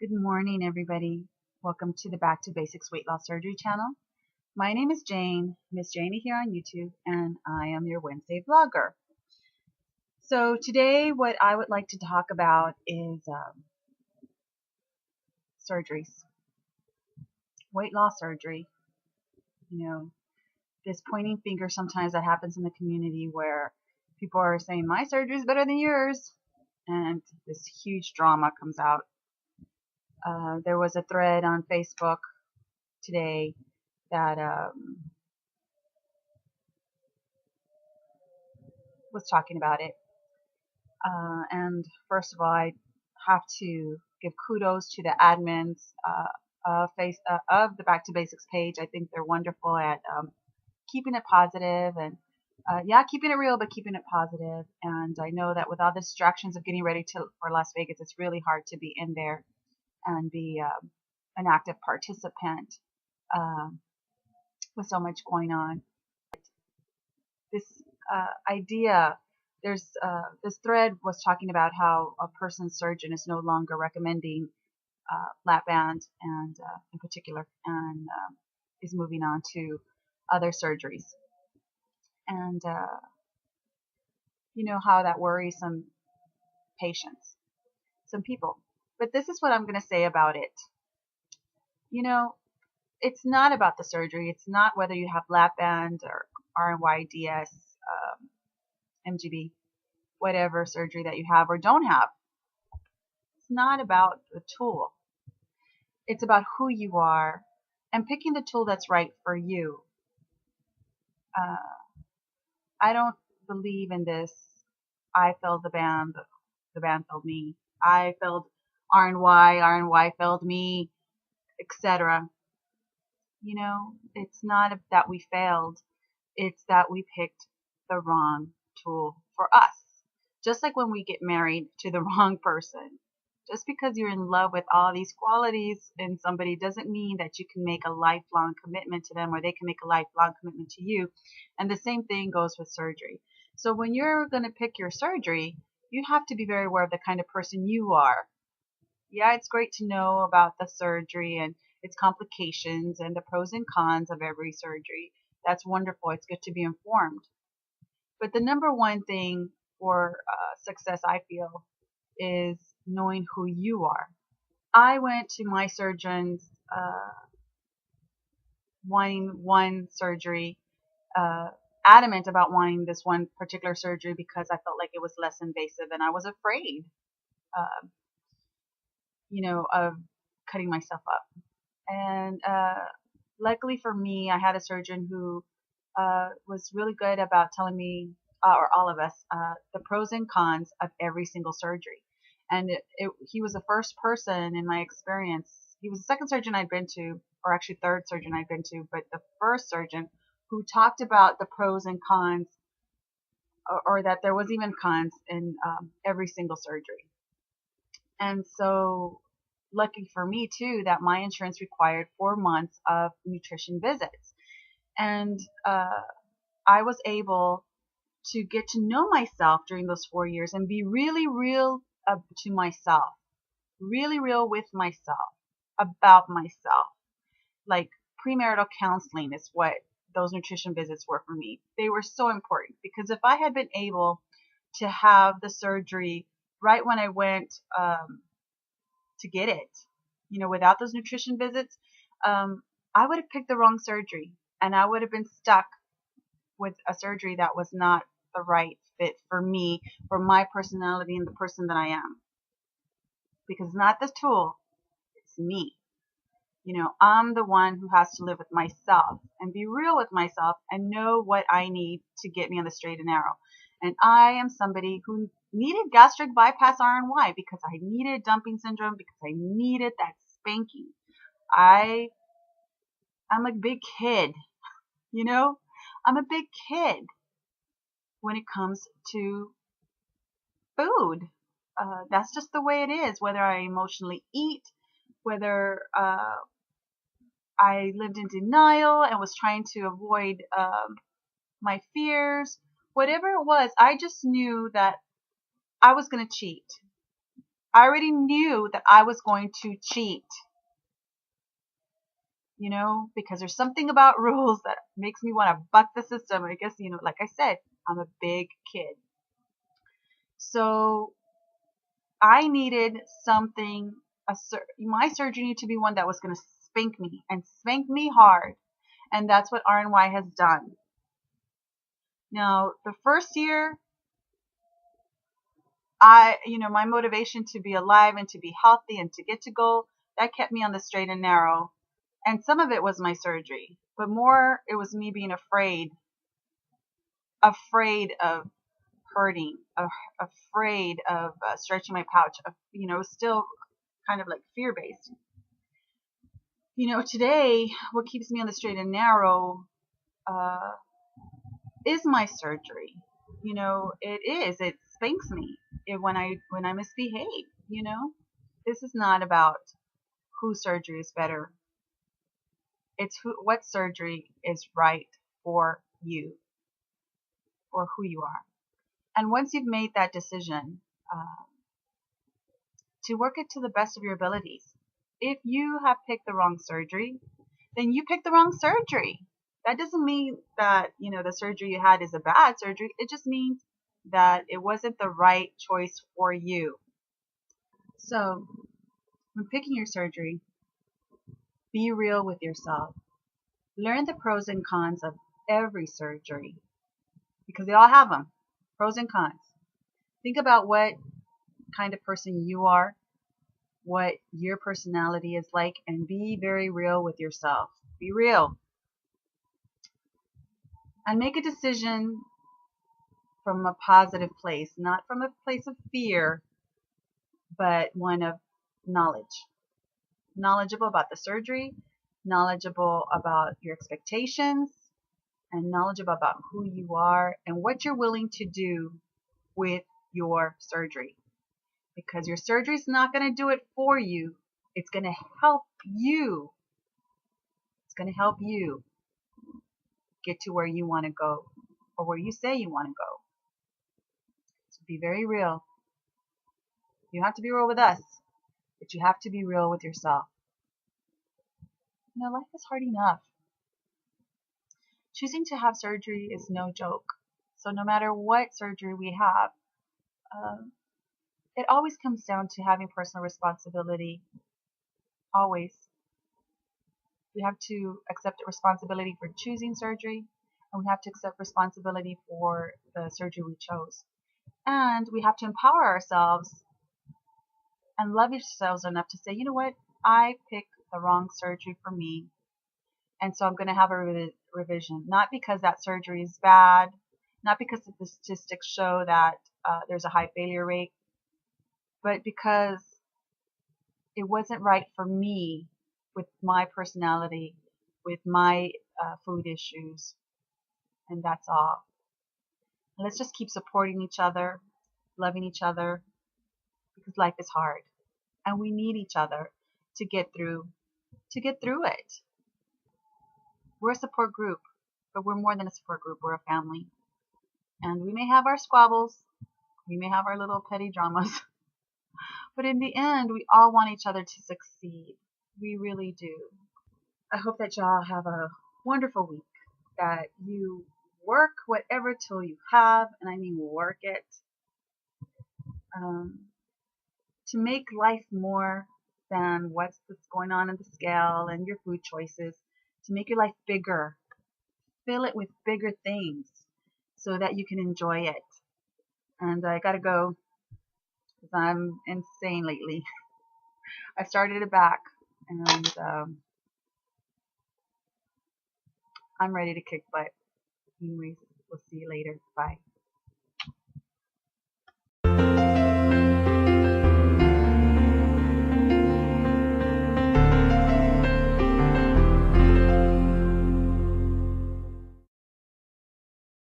Good morning, everybody. Welcome to the Back to Basics Weight Loss Surgery channel. My name is Jane, Miss Janie here on YouTube, and I am your Wednesday vlogger. So today what I would like to talk about is surgeries, weight loss surgery. You know, this pointing finger sometimes that happens in the community where people are saying my surgery is better than yours, and this huge drama comes out. There was a thread on Facebook today that was talking about it. And first of all, I have to give kudos to the admins of the Back to Basics page. I think they're wonderful at keeping it positive and keeping it real, but keeping it positive. And I know that with all the distractions of getting ready for Las Vegas, it's really hard to be in there and be an active participant with so much going on. This idea, this thread was talking about how a person's surgeon is no longer recommending lap band and in particular, and is moving on to other surgeries. And you know how that worries some patients, some people. But this is what I'm going to say about it. You know, it's not about the surgery. It's not whether you have lap band or RNYDS, MGB, whatever surgery that you have or don't have. It's not about the tool. It's about who you are and picking the tool that's right for you. I don't believe in this. I failed the band failed me. I failed RNY failed me, etc. You know, it's not that we failed. It's that we picked the wrong tool for us. Just like when we get married to the wrong person. Just because you're in love with all these qualities in somebody doesn't mean that you can make a lifelong commitment to them or they can make a lifelong commitment to you. And the same thing goes with surgery. So when you're going to pick your surgery, you have to be very aware of the kind of person you are. Yeah, it's great to know about the surgery and its complications and the pros and cons of every surgery. That's wonderful. It's good to be informed. But the number one thing for success, I feel, is knowing who you are. I went to my surgeons wanting one surgery, adamant about wanting this one particular surgery because I felt like it was less invasive and I was afraid, of cutting myself up. And luckily for me, I had a surgeon who was really good about telling me, or all of us, the pros and cons of every single surgery. And he was the first person in my experience. He was the second surgeon I'd been to, or actually third surgeon I'd been to, but the first surgeon who talked about the pros and cons, or that there was even cons in every single surgery. And so lucky for me too that my insurance required 4 months of nutrition visits. And I was able to get to know myself during those 4 years and be really real to myself, really real with myself, about myself. Like premarital counseling is what those nutrition visits were for me. They were so important because if I had been able to have the surgery right when I went to get it, without those nutrition visits, I would have picked the wrong surgery and I would have been stuck with a surgery that was not the right fit for me, for my personality and the person that I am. Because it's not the tool, it's me. I'm the one who has to live with myself and be real with myself and know what I need to get me on the straight and narrow. And I am somebody who needed gastric bypass RNY because I needed dumping syndrome, because I needed that spanking. I'm a big kid, I'm a big kid when it comes to food. That's just the way it is, whether I emotionally eat, whether I lived in denial and was trying to avoid my fears, whatever it was, I just knew that I was going to cheat. I already knew that I was going to cheat, because there's something about rules that makes me want to buck the system. I guess, like I said, I'm a big kid. So I needed something, my surgery needed to be one that was going to spank me and spank me hard. And that's what RNY has done. Now, the first year, my motivation to be alive and to be healthy and to get to go, that kept me on the straight and narrow. And some of it was my surgery, but more it was me being afraid of hurting, afraid of stretching my pouch. Still kind of like fear-based. Today, what keeps me on the straight and narrow is my surgery. It spanks me when I misbehave. This is not about whose surgery is better. It's what surgery is right for you, or who you are. And once you've made that decision, to work it to the best of your abilities. If you have picked the wrong surgery, then you picked the wrong surgery. That doesn't mean that, the surgery you had is a bad surgery. It just means that it wasn't the right choice for you. So, when picking your surgery, be real with yourself. Learn the pros and cons of every surgery, because they all have them. Pros and cons. Think about what kind of person you are, what your personality is like, and be very real with yourself. Be real. And make a decision from a positive place, not from a place of fear, but one of knowledge. Knowledgeable about the surgery, knowledgeable about your expectations, and knowledgeable about who you are and what you're willing to do with your surgery. Because your surgery is not going to do it for you. It's going to help you. It's going to help you get to where you want to go, or where you say you want to go. So be very real. You have to be real with us, but you have to be real with yourself. Life is hard enough. Choosing to have surgery is no joke. So no matter what surgery we have, it always comes down to having personal responsibility. Always. We have to accept responsibility for choosing surgery, and we have to accept responsibility for the surgery we chose. And we have to empower ourselves and love ourselves enough to say, you know what, I picked the wrong surgery for me, and so I'm going to have a revision. Not because that surgery is bad, not because the statistics show that there's a high failure rate, but because it wasn't right for me, with my personality, with my food issues, and that's all. And let's just keep supporting each other, loving each other, because life is hard, and we need each other to get through it. We're a support group, but we're more than a support group. We're a family, and we may have our squabbles, we may have our little petty dramas, but in the end, we all want each other to succeed. We really do. I hope that y'all have a wonderful week, that you work whatever tool you have, and I mean work it, to make life more than what's going on in the scale and your food choices, to make your life bigger. Fill it with bigger things so that you can enjoy it. And I gotta go because I'm insane lately. I started it back, and I'm ready to kick butt. Anyways, we'll see you later. Bye.